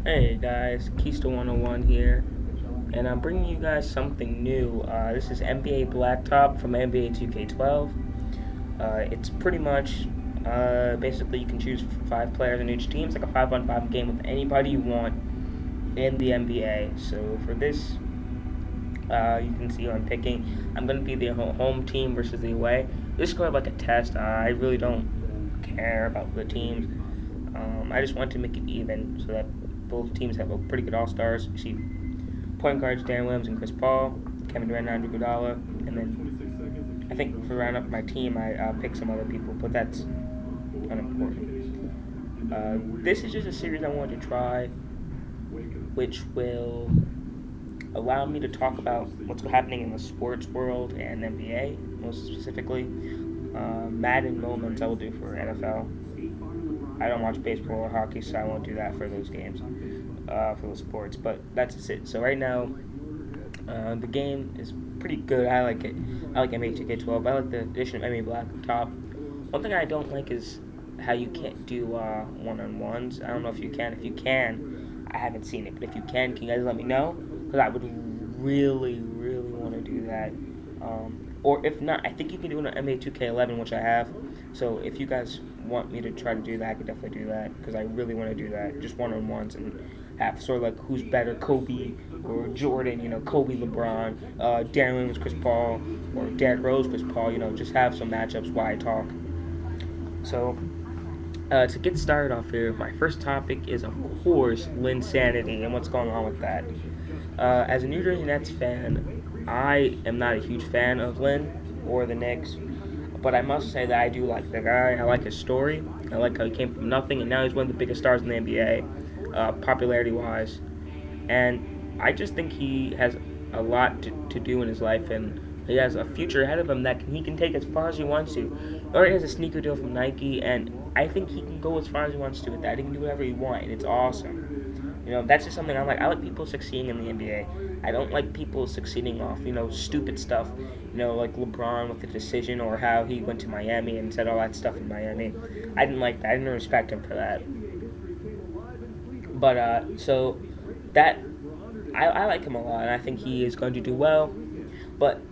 Hey guys, Keister 101 here, and I'm bringing you guys something new. This is NBA Blacktop from NBA 2K12. It's pretty much basically you can choose 5 players on each team. It's like a 5-on-5 game with anybody you want in the NBA. So for this, you can see who I'm picking. I'm going to be the home team versus the away. This is kind of like a test. I really don't care about the teams. I just want to make it even so that both teams have a pretty good all stars. You see point guards Darren Williams and Chris Paul, Kevin Durant and Andre Iguodala, and then I think for round up my team, I'll pick some other people, but that's unimportant. This is just a series I wanted to try, which will allow me to talk about what's happening in the sports world and NBA, most specifically. Madden moments I will do for NFL. I don't watch baseball or hockey, so I won't do that for those games, for those sports. But that's just it. So right now, the game is pretty good. I like it. I like NBA 2K12. I like the addition of NBA Blacktop. One thing I don't like is how you can't do one-on-ones. I don't know if you can. If you can, I haven't seen it. But if you can you guys let me know? Because I would really, really want to do that. Or if not, I think you can do it on NBA 2K11, which I have. So if you guys want me to try to do that, I could definitely do that because I really want to do that. Just one-on-ones and have sort of like who's better, Kobe or Jordan, Kobe, LeBron, Darren Williams, Chris Paul, or Derrick Rose, Chris Paul, just have some matchups while I talk. So, to get started off here, my first topic is, of course, Linsanity and what's going on with that. As a New Jersey Nets fan, I am not a huge fan of Lin or the Knicks, but I must say that I do like the guy. I like his story. I like how he came from nothing and now he's one of the biggest stars in the NBA, popularity wise. And I just think he has a lot to do in his life, and he has a future ahead of him that he can take as far as he wants to. He already has a sneaker deal from Nike, and I think he can go as far as he wants to with that. He can do whatever he wants, and it's awesome. That's just something I like. I like people succeeding in the NBA. I don't like people succeeding off, stupid stuff, like LeBron with the decision or how he went to Miami and said all that stuff in Miami. I didn't like that. I didn't respect him for that. But, so that I like him a lot, and I think he is going to do well. But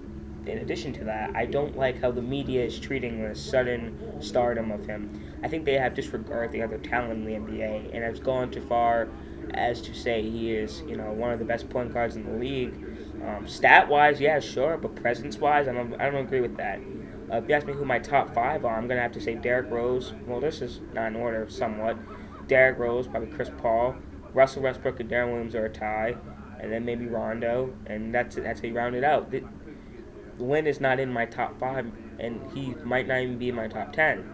in addition to that, I don't like how the media is treating the sudden stardom of him. I think they have disregarded the other talent in the NBA and has gone too far as to say he is, one of the best point guards in the league. Stat wise, yeah, sure, but presence wise, I don't agree with that. If you ask me who my top 5 are, I'm gonna have to say Derrick Rose. Well, this is not in order, somewhat. Derrick Rose, probably Chris Paul, Russell Westbrook, and Darren Williams are a tie, and then maybe Rondo, and that's it. That's how you round it out. Lynn is not in my top 5, and he might not even be in my top 10,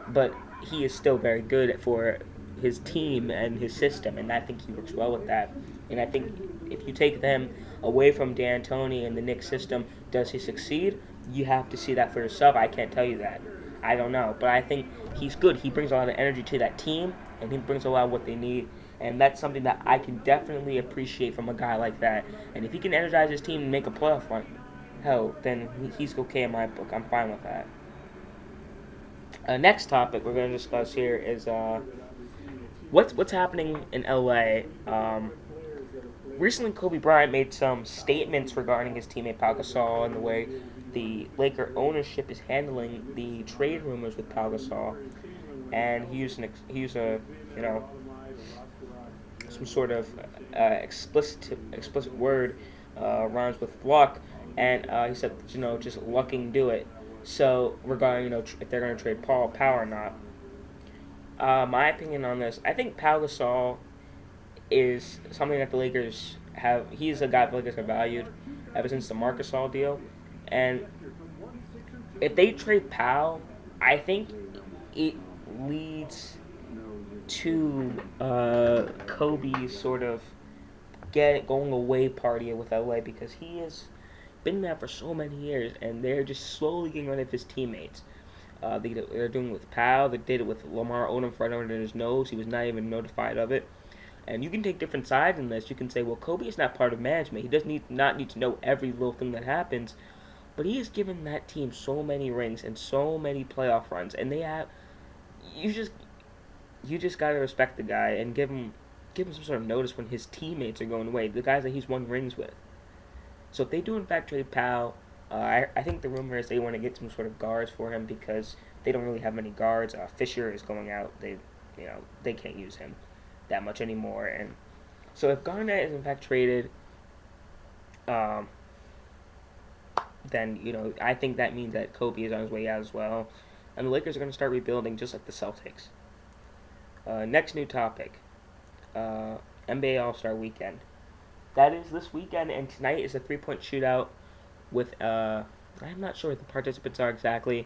but he is still very good for his team and his system, and I think he works well with that. And I think if you take them away from D'Antoni and the Knicks system, does he succeed? You have to see that for yourself. I can't tell you that. I don't know, but I think he's good. He brings a lot of energy to that team, and he brings a lot of what they need. And that's something that I can definitely appreciate from a guy like that. And if he can energize his team and make a playoff run, hell, then he's okay in my book. I'm fine with that. Next topic we're going to discuss here is what's happening in LA. Recently, Kobe Bryant made some statements regarding his teammate Pau Gasol and the way the Laker ownership is handling the trade rumors with Pau Gasol, and he used a some sort of explicit word, rhymes with luck, and he said just lucking do it. So regarding if they're going to trade Pau or not, my opinion on this, I think Pau Gasol is something that the Lakers have. He's a guy the Lakers have valued ever since the Marc Gasol deal, and if they trade Pau, I think it leads to Kobe sort of going away party with LA because he has been there for so many years, and they're just slowly getting rid of his teammates. They're doing it with Powell. They did it with Lamar Odom right under his nose. He was not even notified of it. And you can take different sides in this. You can say, well, Kobe is not part of management. He does not need to know every little thing that happens. But he has given that team so many rings and so many playoff runs, and they have. You just got to respect the guy and give him give him some sort of notice when his teammates are going away, the guys that he's won rings with. So if they do in fact trade Powell, I think the rumor is they want to get some sort of guards for him because they don't really have many guards. Fisher is going out. They can't use him that much anymore. And so if Garnett is in fact traded, um, then I think that means that Kobe is on his way out as well, and the Lakers are going to start rebuilding just like the Celtics. Next new topic, NBA All-Star Weekend. That is this weekend, and tonight is a three-point shootout with I'm not sure what the participants are exactly.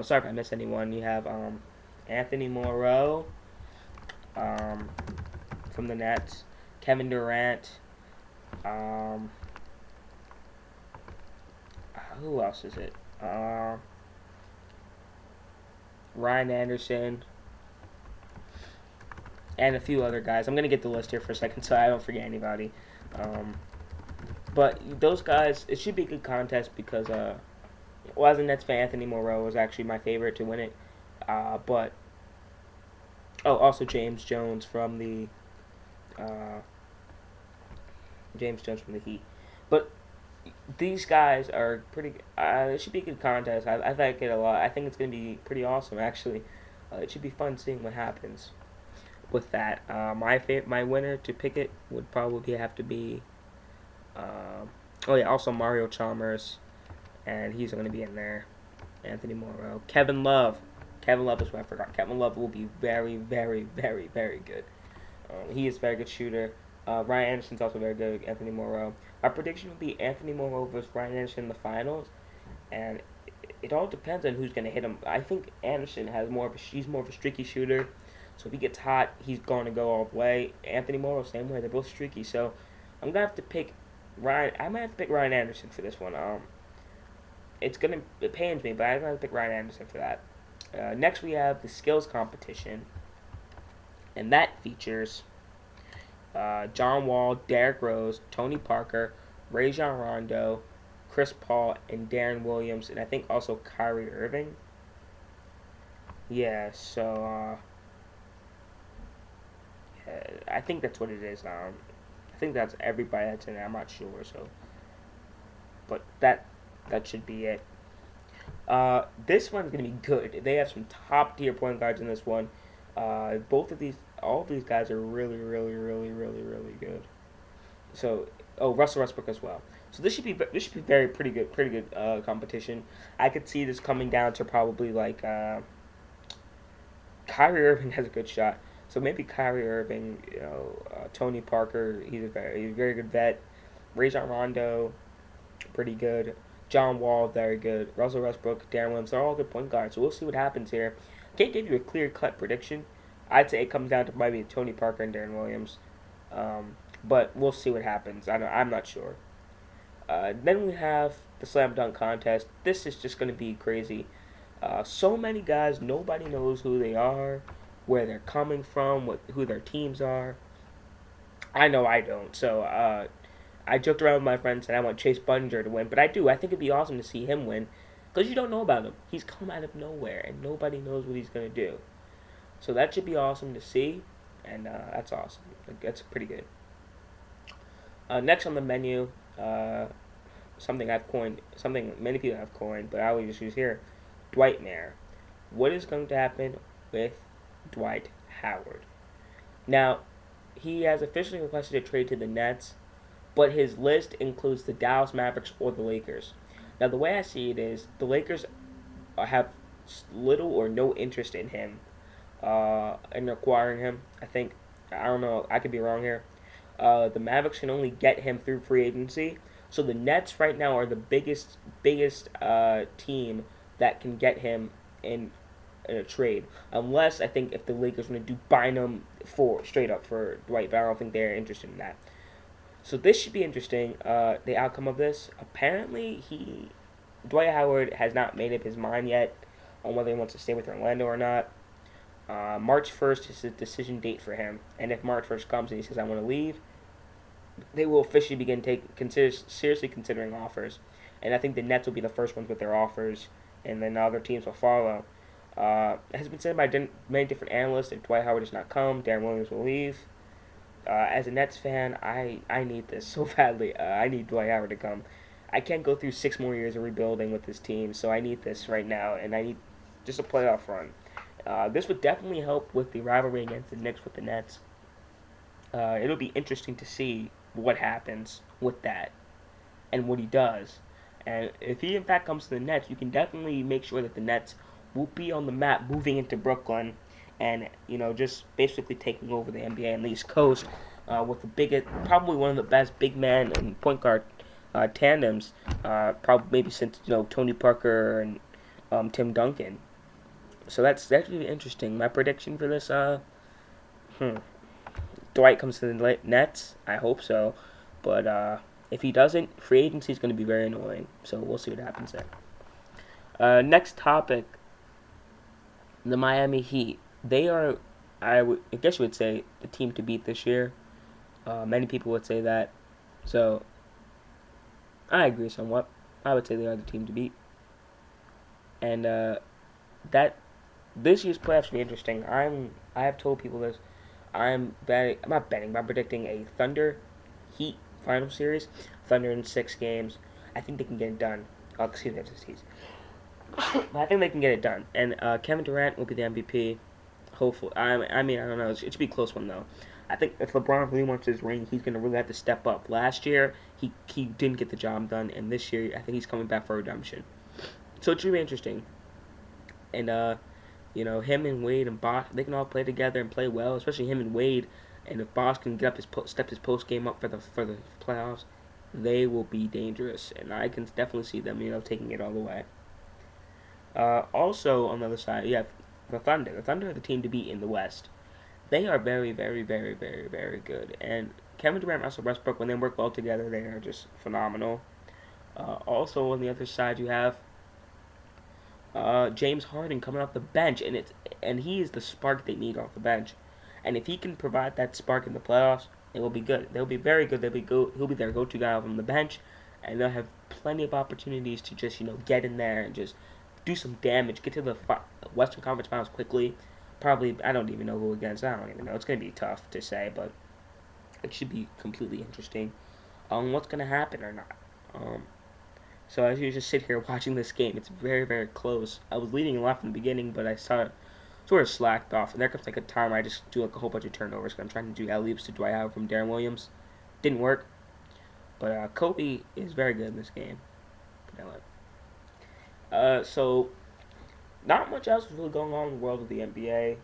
Sorry if I missed anyone. You have Anthony Morrow from the Nets, Kevin Durant. Who else is it? Ryan Anderson, and a few other guys. I'm going to get the list here for a second so I don't forget anybody. But those guys, it should be a good contest because, as a Nets fan, Anthony Morrow was actually my favorite to win it. Also James Jones from the Heat. But these guys are pretty. It should be a good contest. I like it a lot. I think it's going to be pretty awesome, actually. It should be fun seeing what happens with that. My winner to pick it would probably have to be. Also Mario Chalmers, and he's going to be in there. Anthony Morrow, Kevin Love. Kevin Love is what I forgot. Kevin Love will be very, very, very, very good. He is a very good shooter. Ryan Anderson's also very good. Anthony Morrow. My prediction would be Anthony Morrow versus Ryan Anderson in the finals, and it all depends on who's going to hit him. I think Anderson he's more of a streaky shooter, so if he gets hot, he's going to go all the way. Anthony Morrow, same way. They're both streaky, so I'm gonna have to pick Ryan. I might have to pick Ryan Anderson for this one. It pains me, but I'm gonna have to pick Ryan Anderson for that. Next, we have the skills competition, and that features John Wall, Derrick Rose, Tony Parker, Rajon Rondo, Chris Paul, and Darren Williams, and I think also Kyrie Irving. Yeah, so I think that's what it is. I think that's everybody that's in it. I'm not sure, so, but that should be it. This one's gonna be good. They have some top tier point guards in this one. All of these guys are really, really, really, really, really good. So, Russell Westbrook as well. So this should be pretty good competition. I could see this coming down to probably like Kyrie Irving has a good shot. So maybe Kyrie Irving, Tony Parker, he's a very good vet. Rajon Rondo, pretty good. John Wall, very good. Russell Westbrook, Darren Williams, they're all good point guards. So we'll see what happens here. Can't give you a clear-cut prediction. I'd say it comes down to maybe Tony Parker and Darren Williams. But we'll see what happens. I'm not sure. Then we have the slam dunk contest. This is just going to be crazy. So many guys, nobody knows who they are, where they're coming from, who their teams are. I know I don't. So I joked around with my friends and I want Chase Budinger to win, but I do. I think it'd be awesome to see him win because you don't know about him. He's come out of nowhere and nobody knows what he's going to do. So that should be awesome to see, and that's awesome. That's pretty good. Next on the menu, something many people have coined, but I always just use here, Dwightmare. What is going to happen with Dwight Howard? Now, he has officially requested a trade to the Nets, but his list includes the Dallas Mavericks or the Lakers. Now, the way I see it is the Lakers have little or no interest in him, in acquiring him. I don't know, I could be wrong here. The Mavericks can only get him through free agency, so the Nets right now are the biggest team that can get him in a trade. Unless I think if the Lakers want to do Bynum straight up for Dwight, but I don't think they're interested in that. So this should be interesting. The outcome of this. Apparently, Dwight Howard has not made up his mind yet on whether he wants to stay with Orlando or not. March 1st is the decision date for him, and if March 1st comes and he says I want to leave, they will officially begin seriously considering offers. And I think the Nets will be the first ones with their offers, and then other teams will follow. It has been said by many different analysts if Dwight Howard does not come, Darren Williams will leave. As a Nets fan, I need this so badly. I need Dwight Howard to come. I can't go through 6 more years of rebuilding with this team, so I need this right now, and I need just a playoff run. This would definitely help with the rivalry against the Knicks with the Nets. It'll be interesting to see what happens with that and what he does. And if he in fact comes to the Nets, you can definitely make sure that the Nets will be on the map moving into Brooklyn, and just basically taking over the NBA and the East Coast with the biggest, probably one of the best big man and point guard tandems, probably maybe since Tony Parker and Tim Duncan. So that's really interesting. My prediction for this, Dwight comes to the Nets. I hope so, but if he doesn't, free agency is going to be very annoying. So we'll see what happens there. Next topic: the Miami Heat. They are, I guess you would say, the team to beat this year. Many people would say that. So I agree somewhat. I would say they are the team to beat. And that this year's playoffs will be interesting. I have told people this. I'm not betting, but I'm predicting a Thunder Heat final series. Thunder in 6 games. I think they can get it done. Oh, excuse me, but I think they can get it done. And Kevin Durant will be the MVP. Hopefully, I mean, I don't know. It should be a close one though. I think if LeBron really wants his ring, he's gonna really have to step up. Last year, he didn't get the job done, and this year, I think he's coming back for redemption. So it should be interesting. And him and Wade and Bosh, they can all play together and play well, especially him and Wade. And if Bosh can get up step his post game up for the playoffs, they will be dangerous. And I can definitely see them, taking it all the way. Also on the other side, you have the Thunder. The Thunder are the team to beat in the West. They are very, very, very, very, very good. And Kevin Durant and Russell Westbrook, when they work well together, they are just phenomenal. Also on the other side, you have James Harden coming off the bench, and he is the spark they need off the bench. And if he can provide that spark in the playoffs, it will be good. They'll be very good. He'll be their go-to guy from the bench, and they'll have plenty of opportunities to just get in there and just do some damage, get to the Western Conference Finals quickly. Probably, I don't even know who against. I don't even know. It's going to be tough to say, but it should be completely interesting on what's going to happen or not. So as you just sit here watching this game, it's very, very close. I was leading left in the beginning, but I saw it sort of slacked off. And there comes a time where I just do a whole bunch of turnovers. Cause I'm trying to do alley-oops to Dwight Howard from Darren Williams. Didn't work. But Kobe is very good in this game. So not much else is really going on in the world of the NBA.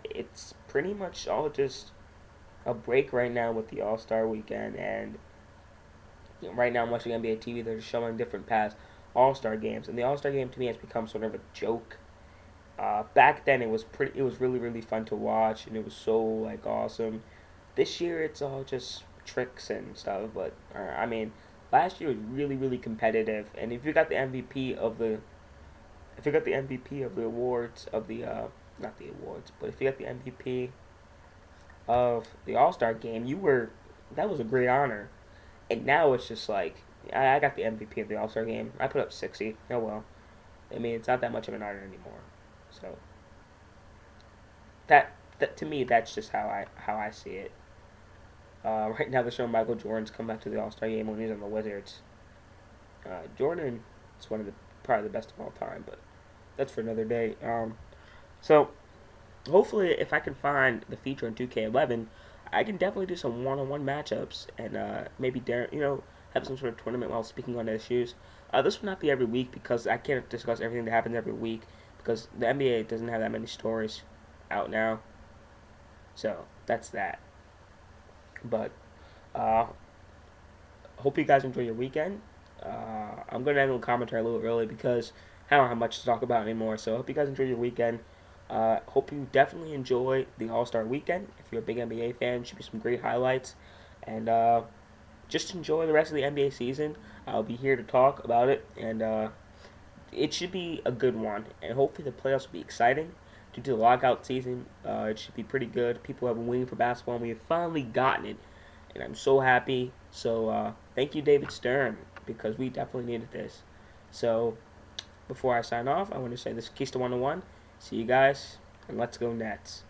It's pretty much all just a break right now with the All-Star weekend, and right now I'm watching NBA TV. They're just showing different past All-Star games, and the All-Star game to me has become sort of a joke. Back then it was really, really fun to watch, and it was so awesome. This year it's all just tricks and stuff, but I mean, last year was really, really competitive, and if you got the MVP of the awards of the not the awards, but if you got the MVP of the All-Star game, that was a great honor. And now it's just I got the MVP of the All-Star game. I put up 60. Oh well. I mean, it's not that much of an honor anymore. So that to me, that's just how I see it. Right now they're showing Michael Jordan's come back to the All-Star game when he's on the Wizards. Jordan is probably the best of all time, but that's for another day. So hopefully, if I can find the feature in 2K11, I can definitely do some one-on-one matchups and maybe have some sort of tournament while speaking on issues. This will not be every week because I can't discuss everything that happens every week because the NBA doesn't have that many stories out now. So that's that. But hope you guys enjoy your weekend. I'm going to end the commentary a little early because I don't have much to talk about anymore. So I hope you guys enjoy your weekend. Hope you definitely enjoy the All-Star weekend. If you're a big NBA fan, should be some great highlights. And just enjoy the rest of the NBA season. I'll be here to talk about it. And it should be a good one. And hopefully the playoffs will be exciting. Due to the lockout season, it should be pretty good. People have been waiting for basketball, and we have finally gotten it. And I'm so happy. So thank you, David Stern, because we definitely needed this. So before I sign off, I want to say this is Keystone 101. See you guys, and let's go Nets.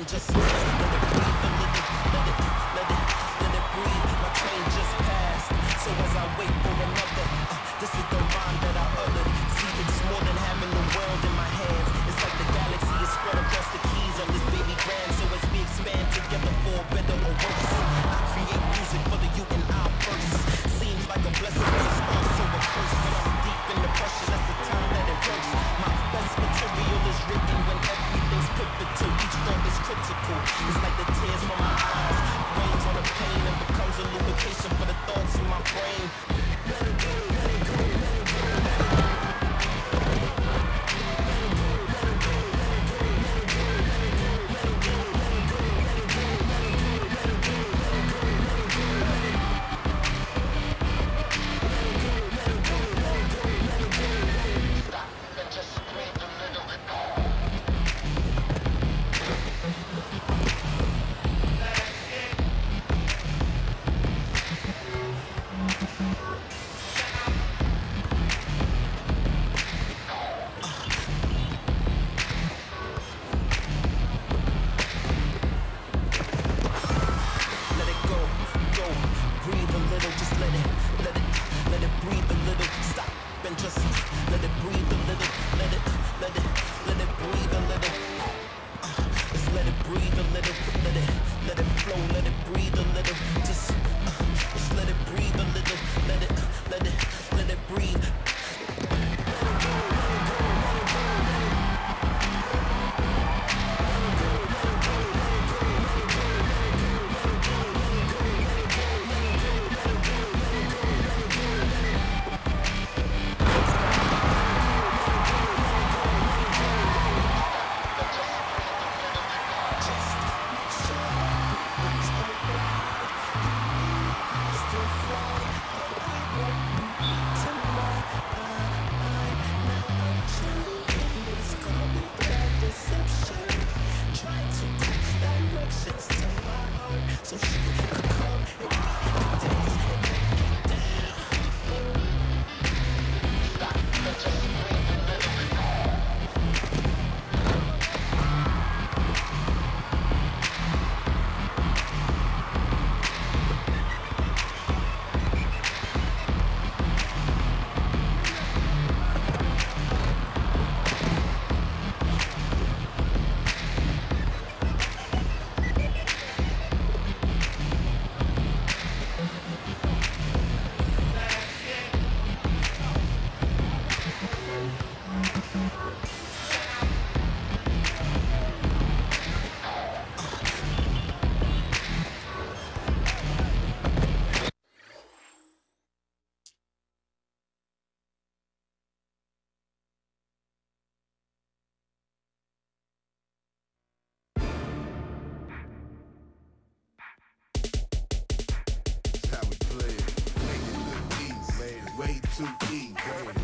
just let it breathe a little, let it breathe. My train just passed, so as I wait for another, this is the rhyme that I uttered. See, it's more than having the world in my hands. It's like the galaxy is spread across the keys on this baby grand. So as we expand together for better or worse, I create music for the you and I first. Seems like a blessing, but it's also a curse. But I'm deep in the pressure, that's the time that it works. My best material is written when everything's pivotal. Each thought is critical. It's like the tears from my eyes rains on the pain and becomes a lubrication for the thoughts in my brain. Let it go, let it go, let it go, let it go. Way too easy.